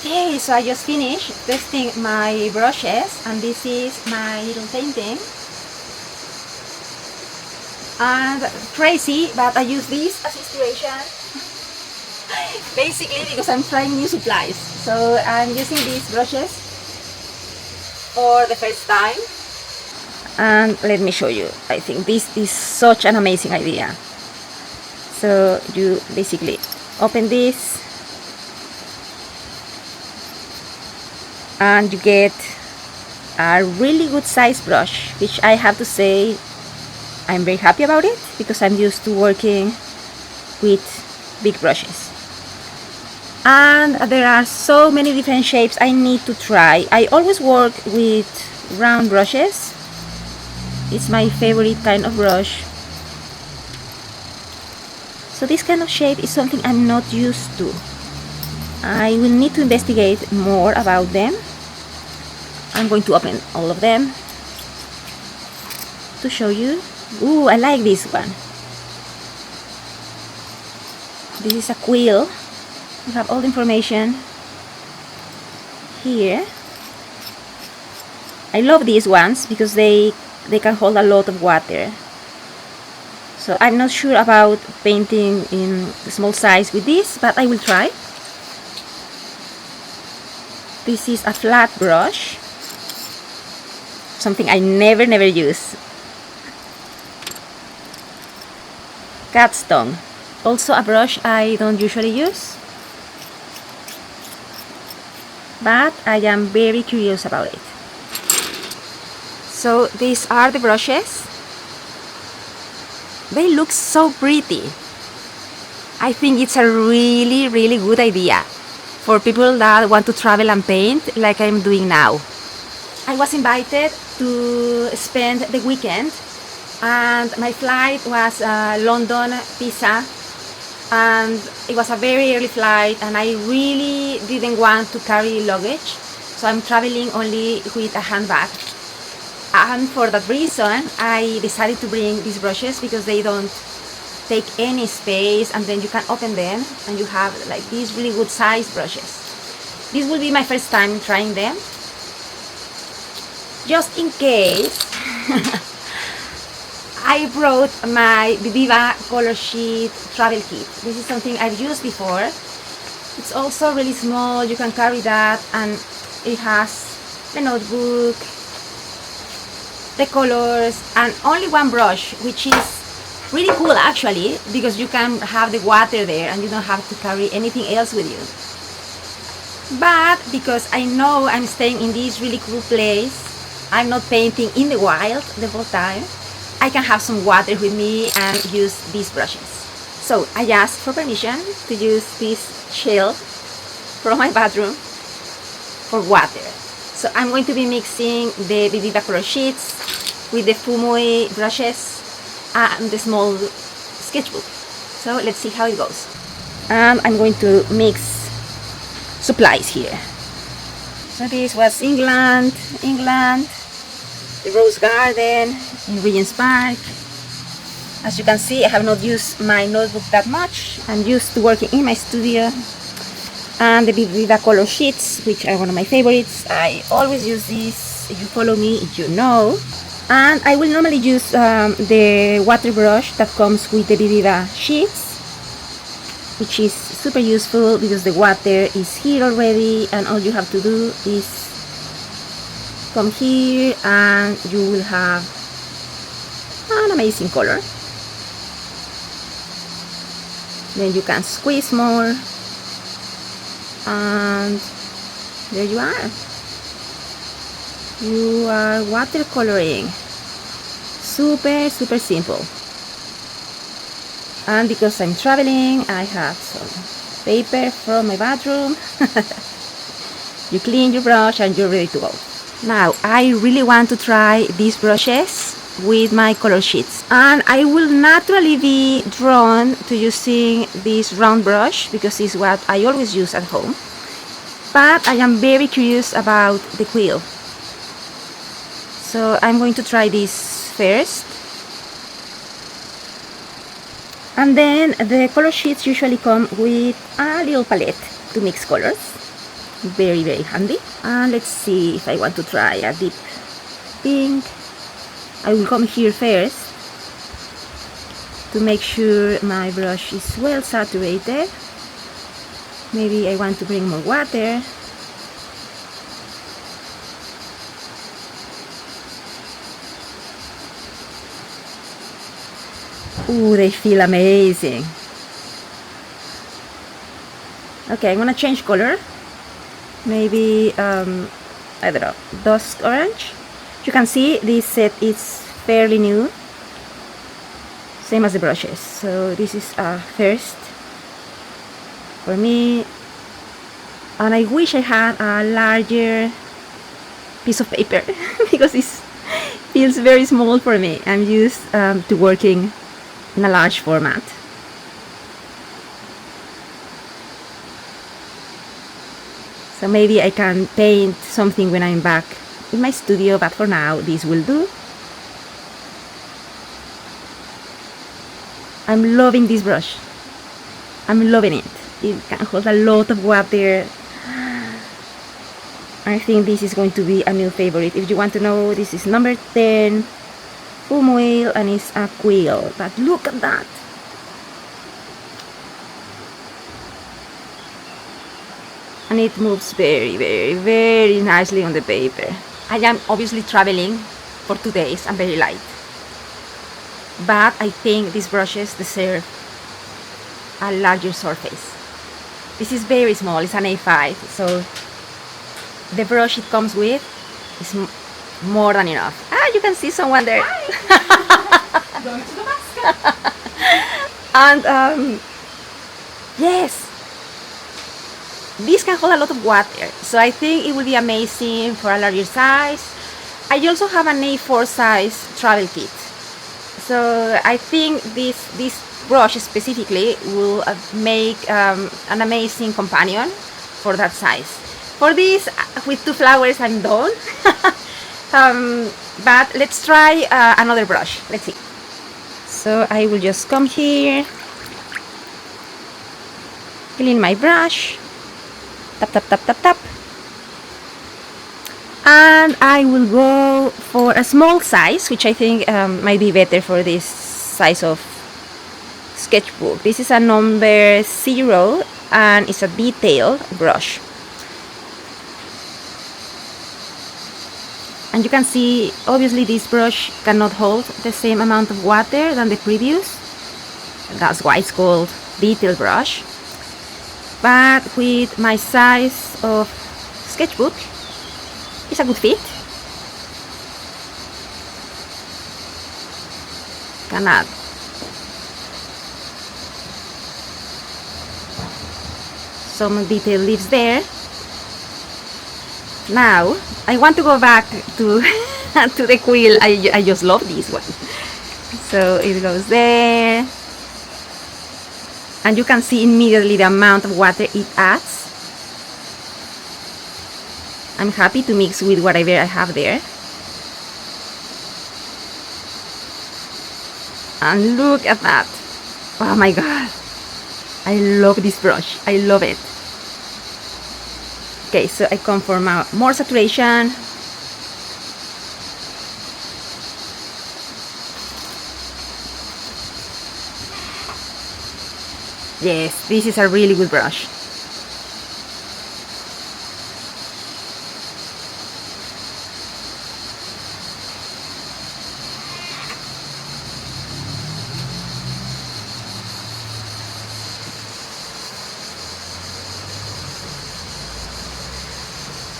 Okay, so I just finished testing my brushes, and this is my little painting. And crazy, but I use this as inspiration basically because I'm trying new supplies. So I'm using these brushes for the first time. And let me show you. I think this is such an amazing idea. So you basically open this and you get a really good size brush, which I have to say I'm very happy about it because I'm used to working with big brushes. And there are so many different shapes I need to try. I always work with round brushes. It's my favorite kind of brush. So this kind of shape is something I'm not used to. I will need to investigate more about them. I'm going to open all of them to show you. Ooh, I like this one. This is a quill. You have all the information here. I love these ones because they can hold a lot of water. So I'm not sure about painting in small size with this, but I will try. This is a flat brush, something I never use. Cat's tongue, also a brush I don't usually use, but I am very curious about it. So these are the brushes. They look so pretty. I think it's a really good idea for people that want to travel and paint like I'm doing now. I was invited to spend the weekend, and my flight was London, Pisa, and it was a very early flight, and I really didn't want to carry luggage, so I'm traveling only with a handbag. And for that reason, I decided to bring these brushes because they don't take any space, and then you can open them and you have like these really good size brushes. This will be my first time trying them. Just in case, I brought my Viviva Colorsheets travel kit. This is something I've used before. It's also really small, you can carry that, and it has the notebook, the colors, and only one brush, which is really cool actually, because you can have the water there and you don't have to carry anything else with you. But because I know I'm staying in this really cool place, I'm not painting in the wild the whole time, I can have some water with me and use these brushes. So I asked for permission to use this shelf from my bathroom for water. So I'm going to be mixing the Viviva Colorsheets with the Fuumuui brushes and the small sketchbook. So let's see how it goes. And I'm going to mix supplies here. So this was England, the Rose Garden in Regent's Park. As you can see, I have not used my notebook that much. I'm used to working in my studio. And the Viviva Colorsheets, which are one of my favorites. I always use these. If you follow me, you know. And I will normally use the water brush that comes with the Viviva sheets, which is super useful because the water is here already, and all you have to do is come here and you will have an amazing color. Then you can squeeze more, and there you are. You are watercoloring. Super simple. And because I'm traveling, I have some paper from my bathroom. You clean your brush and you're ready to go. Now, I really want to try these brushes with my Colorsheets, and I will naturally be drawn to using this round brush because it's what I always use at home, but I am very curious about the quill, so I'm going to try this first. And then the Colorsheets usually come with a little palette to mix colors, Very, very handy. And let's see if I want to try a deep pink. I will come here first to make sure my brush is well saturated. Maybe I want to bring more water. Ooh, they feel amazing. Okay, I'm gonna change color. Maybe, I don't know, dusk orange. You can see this set is fairly new. Same as the brushes. So this is a first for me. And I wish I had a larger piece of paper because this feels very small for me. I'm used to working in a large format. So maybe I can paint something when I'm back in my studio, but for now this will do. I'm loving this brush. I'm loving it. It can hold a lot of water. I think this is going to be a new favorite. If you want to know, this is number 10 Fuumuui, and it's a quill. But look at that. And it moves very, very, very nicely on the paper. I am obviously traveling for 2 days. I'm very light. But I think these brushes deserve a larger surface. This is very small, it's an A5, so the brush it comes with is more than enough. Ah, you can see someone there. Going to the basket. And yes, this can hold a lot of water, so I think it will be amazing for a larger size. I also have an A4 size travel kit, so I think this brush specifically will make an amazing companion for that size. For this, with 2 flowers, I'm done. But let's try another brush. Let's see. So I will just come here, clean my brush, tap, tap, tap, tap, tap. And I will go for a small size, which I think might be better for this size of sketchbook. This is a number 0 and it's a detail brush. And you can see, obviously this brush cannot hold the same amount of water than the previous. That's why it's called detail brush. But with my size of sketchbook, it's a good fit. Can add some detail leaves there. Now I want to go back to to the quill. I just love this one. So it goes there, and you can see immediately the amount of water it adds. I'm happy to mix with whatever I have there. And look at that. Oh my god, I love this brush. I love it. Okay, so I come for more saturation. Yes, this is a really good brush.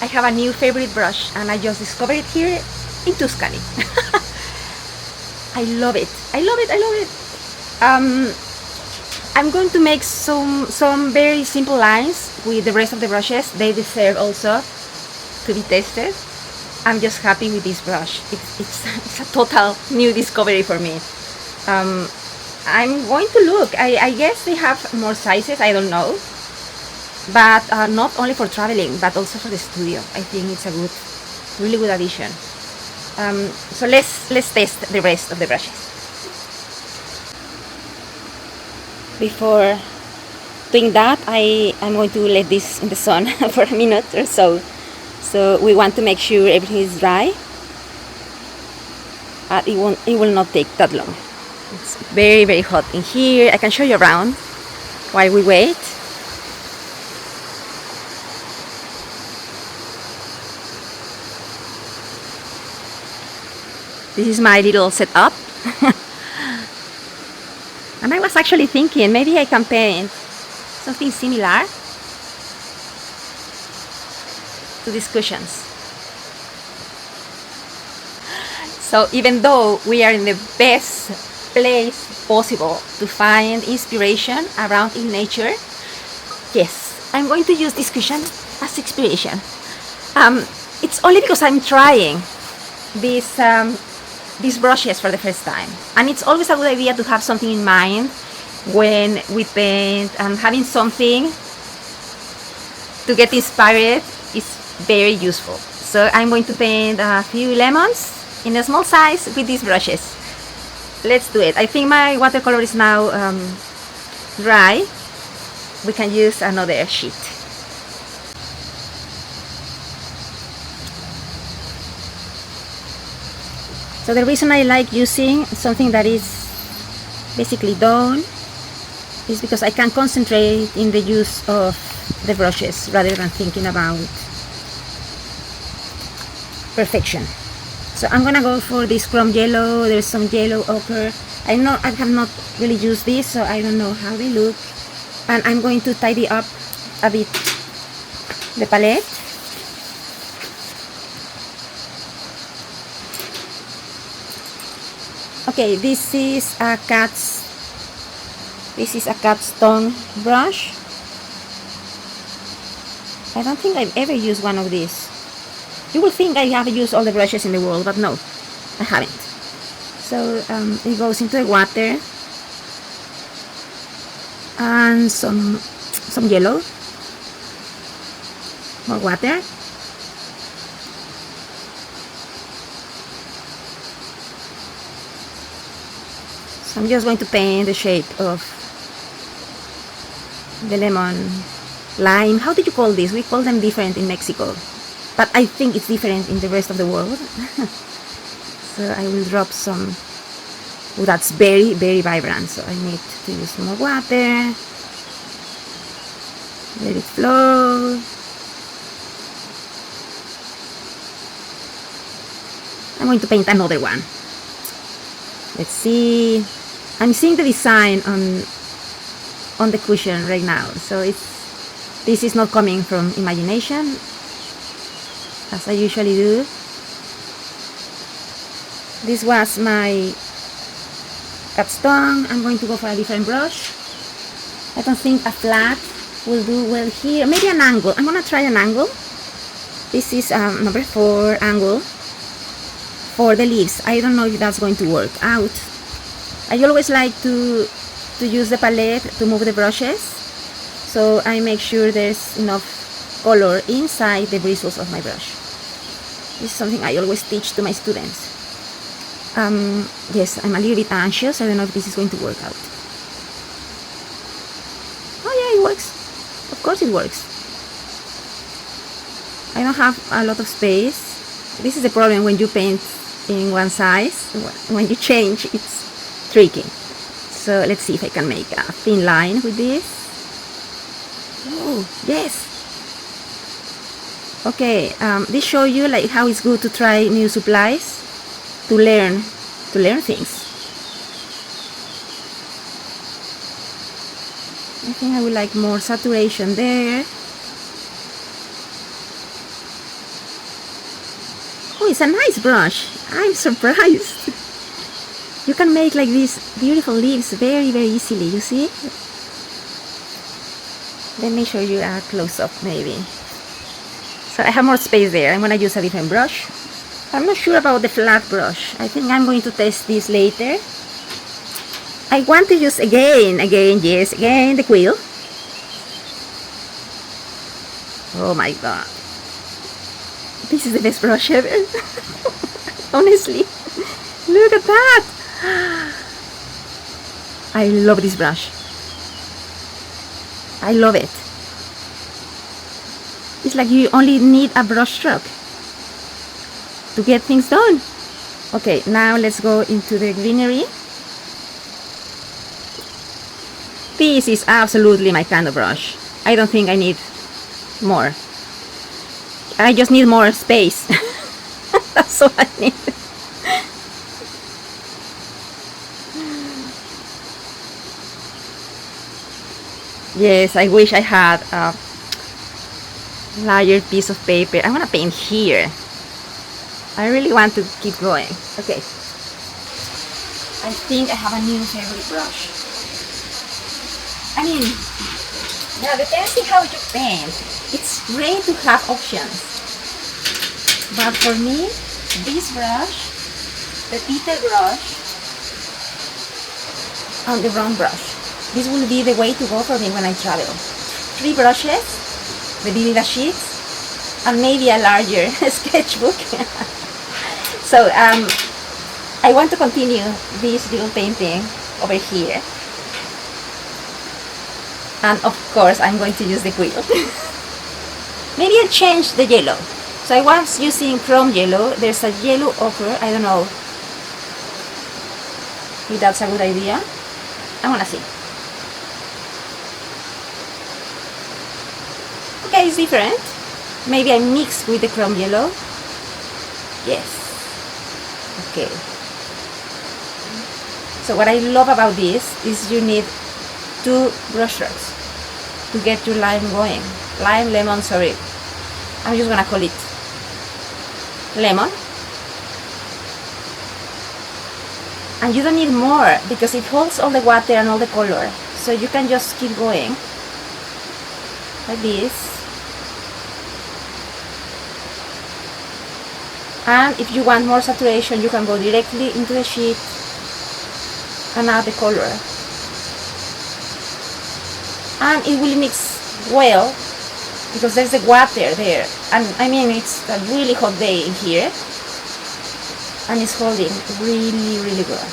I have a new favorite brush and I just discovered it here in Tuscany. I love it. I love it. I love it. I'm going to make some very simple lines with the rest of the brushes. They deserve also to be tested. I'm just happy with this brush. It's a total new discovery for me. I'm going to look. I guess they have more sizes. I don't know. But not only for traveling, but also for the studio. I think it's a really good addition. So let's test the rest of the brushes. Before doing that, I'm going to let this in the sun for a minute or so. So we want to make sure everything is dry. It will not take that long. It's very, very hot in here. I can show you around while we wait. This is my little setup. And I was actually thinking maybe I can paint something similar to these cushions. So even though we are in the best place possible to find inspiration around in nature, yes, I'm going to use this cushion as inspiration. It's only because I'm trying these brushes for the first time, and it's always a good idea to have something in mind when we paint, and having something to get inspired is very useful. So I'm going to paint a few lemons in a small size with these brushes. Let's do it. I think my watercolor is now dry. We can use another sheet. So the reason I like using something that is basically done is because I can concentrate in the use of the brushes rather than thinking about perfection. So I'm gonna go for this chrome yellow. There's some yellow ochre. I have not really used this, so I don't know how they look. And I'm going to tidy up a bit the palette. Okay, this is a cat's tongue brush. I don't think I've ever used one of these. You will think I have used all the brushes in the world, but no, I haven't. So it goes into the water and some yellow, more water. So I'm just going to paint the shape of the lemon, lime. How do you call this? We call them different in Mexico, but I think it's different in the rest of the world. So I will drop some. Oh, that's very, very vibrant. So I need to use some more water. Let it flow. I'm going to paint another one. Let's see. I'm seeing the design on the cushion right now. So this is not coming from imagination, as I usually do. This was my cat's tongue. I'm going to go for a different brush. I don't think a flat will do well here. Maybe an angle. I'm gonna try an angle. This is number 4 angle for the leaves. I don't know if that's going to work out. I always like to use the palette to move the brushes, so I make sure there's enough color inside the bristles of my brush. This is something I always teach to my students. Yes, I'm a little bit anxious. I don't know if this is going to work out. Oh yeah, it works. Of course it works. I don't have a lot of space. This is the problem when you paint in one size. When you change, it's tricky. So let's see if I can make a thin line with this. Oh, yes. Okay, this shows you like how it's good to try new supplies to learn things. I think I would like more saturation there. Oh, it's a nice brush. I'm surprised. You can make like these beautiful leaves very, very easily, you see? Let me show you a close-up maybe. So I have more space there. I'm going to use a different brush. I'm not sure about the flat brush. I think I'm going to test this later. I want to use again, the quill. Oh my god. This is the best brush ever. Honestly. Look at that. I love this brush. I love it. It's like you only need a brush stroke to get things done. Okay, now let's go into the greenery. This is absolutely my kind of brush. I don't think I need more. I just need more space. That's all I need. Yes, I wish I had a larger piece of paper. I want to paint here. I really want to keep going. Okay. I think I have a new favorite brush. I mean, yeah, depends on how you paint. It's great to have options. But for me, this brush, the detail brush, and the round brush, this will be the way to go for me when I travel. 3 brushes, the Viviva sheets, and maybe a larger sketchbook. So I want to continue this little painting over here. And of course, I'm going to use the quill. Maybe I'll change the yellow. So I was using chrome yellow. There's a yellow ochre. I don't know if that's a good idea. I want to see. Okay, it's different. Maybe I mix with the chrome yellow. Yes. Okay. So what I love about this is you need 2 brush strokes to get your line going. Lime, lemon, sorry. I'm just gonna call it lemon. And you don't need more because it holds all the water and all the color. So you can just keep going like this. And if you want more saturation, you can go directly into the sheet and add the color. And it will mix well because there's the water there. And I mean, it's a really hot day in here. And it's holding really, really good.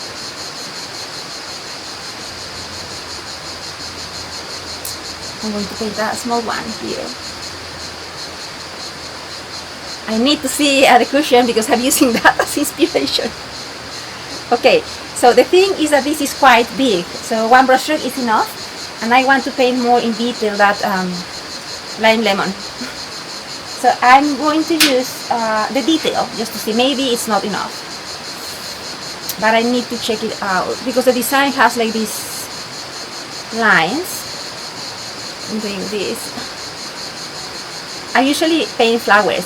I'm going to paint a small one here. I need to see the cushion because I'm using that as inspiration. Okay, so the thing is that this is quite big, so 1 brush stroke is enough, and I want to paint more in detail that lime lemon. So I'm going to use the detail just to see. Maybe it's not enough, but I need to check it out because the design has like these lines. I'm doing this. I usually paint flowers.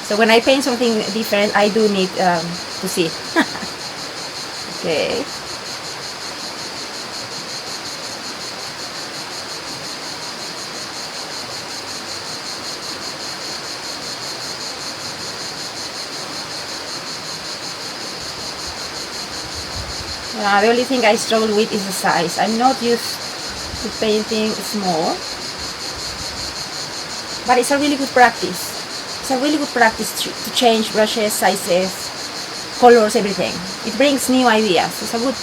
So when I paint something different, I do need to see. Okay. The only thing I struggle with is the size. I'm not used to painting small, but it's a really good practice. It's a really good practice to change brushes, sizes, colors, everything. It brings new ideas. It's a good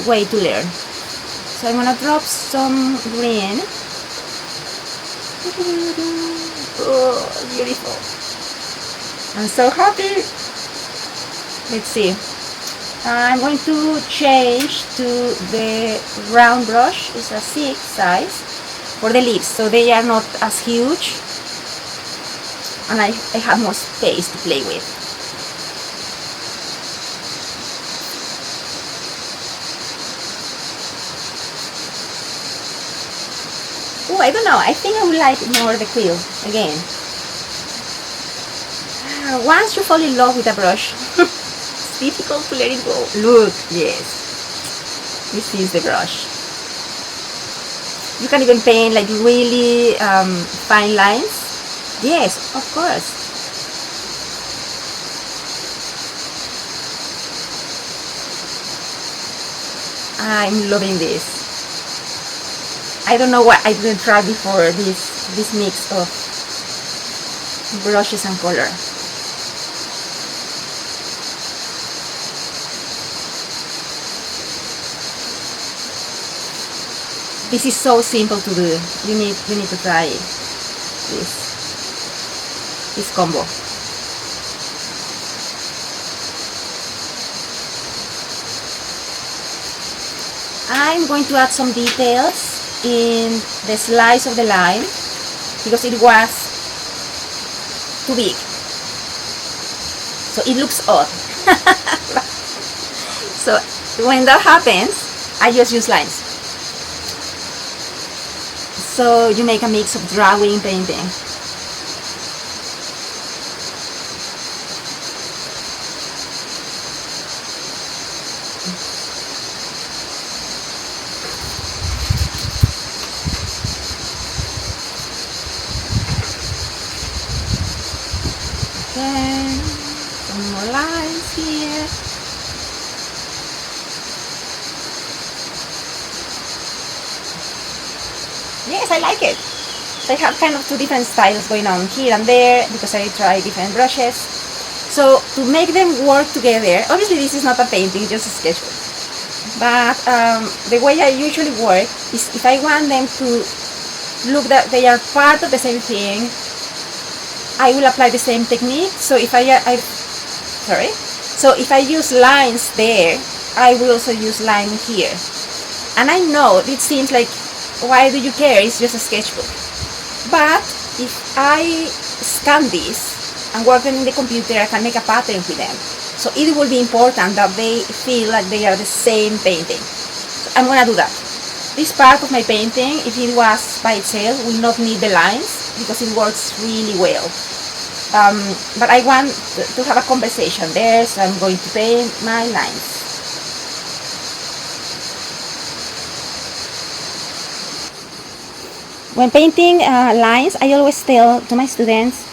way to learn. So I'm gonna drop some green. Oh, beautiful. I'm so happy. Let's see. I'm going to change to the round brush. It's a 6 size for the leaves, so they are not as huge. And I have more space to play with. Oh, I don't know. I think I would like more the quill again. Once you fall in love with a brush, it's difficult to let it go. Look, yes. This is the brush. You can even paint like really fine lines. Yes, of course. I'm loving this. I don't know what I didn't try before, this mix of brushes and color. This is so simple to do. You need to try this combo. I'm going to add some details in the slice of the lime because it was too big, so it looks odd. So when that happens, I just use lines. So you make a mix of drawing, painting. Okay, some more lines here. Yes, I like it. I have kind of two different styles going on here and there because I try different brushes. So to make them work together, obviously this is not a painting, it's just a sketchbook. But the way I usually work is if I want them to look that they are part of the same thing, I will apply the same technique. So if if I use lines there, I will also use line here. And I know it seems like, why do you care? It's just a sketchbook. But if I scan this and work them in the computer, I can make a pattern with them. So it will be important that they feel like they are the same painting. So I'm gonna do that. This part of my painting, if it was by itself, will not need the lines because it works really well. But I want to have a conversation there, so I'm going to paint my lines. When painting lines, I always tell to my students,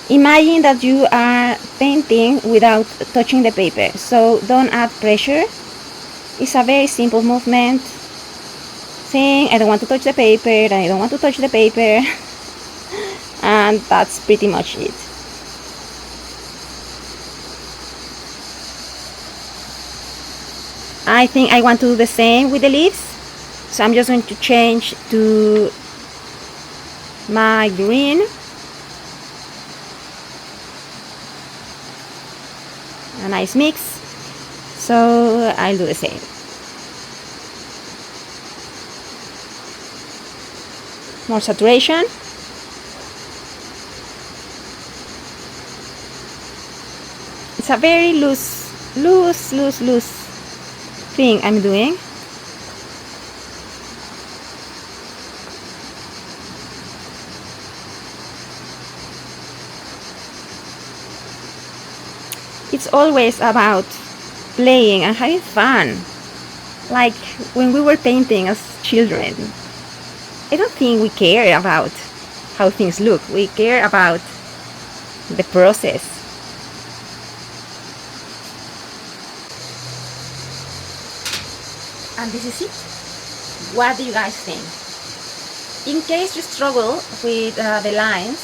imagine that you are painting without touching the paper. So don't add pressure. It's a very simple movement. Saying, I don't want to touch the paper, and I don't want to touch the paper. And that's pretty much it. I think I want to do the same with the leaves. So I'm just going to change to my green. A nice mix. So I'll do the same. More saturation. It's a very loose thing I'm doing. It's always about playing and having fun. Like when we were painting as children, I don't think we care about how things look. We care about the process. And this is it. What do you guys think? In case you struggle with the lines,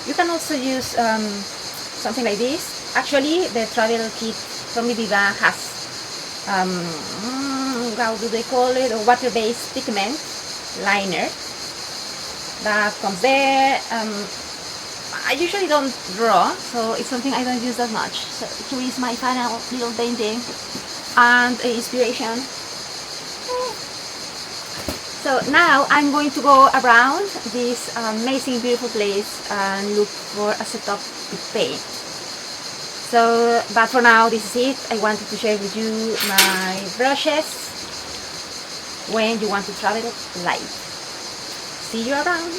you can also use something like this. Actually, the travel kit from Viviva has, how do they call it, a water-based pigment liner that comes there. I usually don't draw, so it's something I don't use that much. So here is my final little painting and inspiration. So now I'm going to go around this amazing, beautiful place and look for a setup to paint. So, but for now, this is it. I wanted to share with you my brushes when you want to travel light. See you around.